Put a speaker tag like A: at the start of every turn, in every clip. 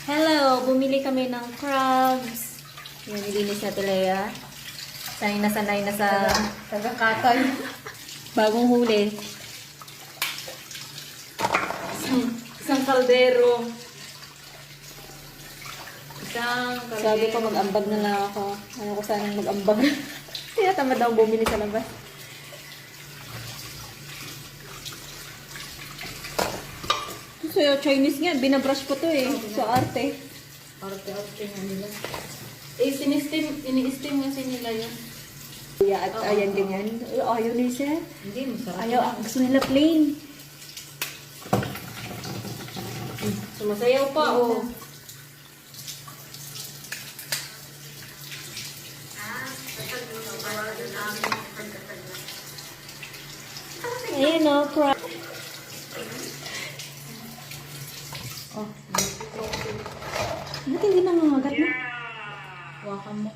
A: Hello! Bumili kami ng crabs. Yan, nilinis na Lea. Sanay na sa
B: Tagakatay.
A: bagong huli.
B: Isang kaldero.
A: Sabi ko mag-ambag na lang ako. Ano ko sanang mag-ambag. Kaya tamad daw bumili sa labas. So, Chinese nga. Binabrush ko to eh. So, arte.
B: Arte-arte nga nila. Ini-steam kasi nila yun.
A: Yeah, at ayan ganyan. Ayaw na siya.
B: Hindi, masarap.
A: Ayaw, gusto nila plain.
B: Sumasayaw pa, oh.
A: Ayan o, crab.
B: Oh,
A: Ba't hindi nangangagat na?
B: hawakan mo.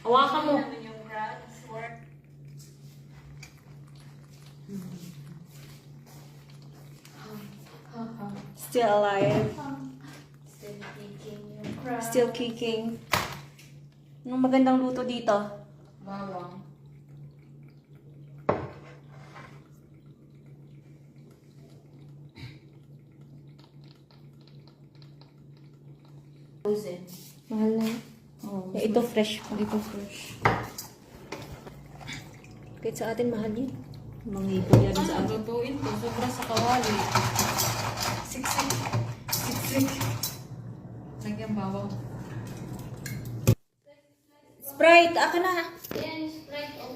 B: Hawakan mo.
A: Still alive.
B: Still kicking yung crab.
A: Still kicking. Anong magandang luto dito?
B: Bawang. Frozen.
A: Mahal na.
B: Oh,
A: Ito fresh pa.
B: Ito fresh.
A: Kahit sa atin mahal yun. Manghipon yan sa
B: Ano,
A: atin.
B: lutuin to. Sobra sa kawali. Siksik. Siksik. Lagyan bawang.
A: Sprite! Aka na!
B: Yan, Sprite. Oh.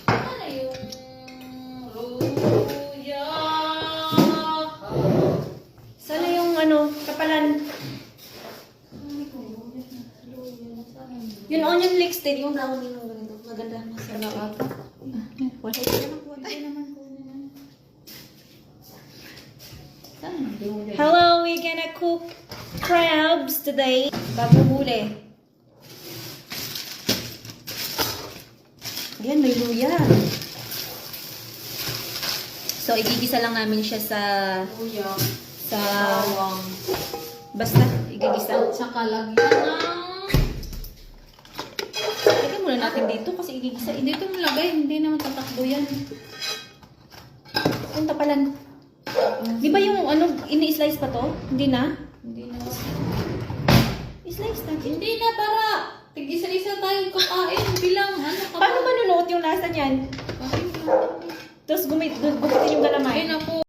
B: Ano yung luya?
A: Sana yung ano, kapalan. Yung onion leeks din, yung brown yung ganito. Maganda. Masarap ata. Wala naman po. Hello, we're gonna cook crabs today. Bagong huli. Yan, may luya. So, igigisa lang namin siya sa...
B: Luya.
A: sa...
B: Bawang.
A: Basta, igigisa.
B: Tsaka lagyan ng...
A: Lagyan muna natin dito kasi igigisa.
B: Dito mo lagay. Hindi naman tatakbo yan.
A: Yung tapalan. Di ba yung ano, ini-slice pa to? Hindi na?
B: Hindi na.
A: I-slice natin.
B: Hindi na para. Tig-isa-isa tayong kakain. Bilang ano ka.
A: Paano manunuot yung lasa niyan? Tapos gumitin yung galamay.
B: Ayun ako.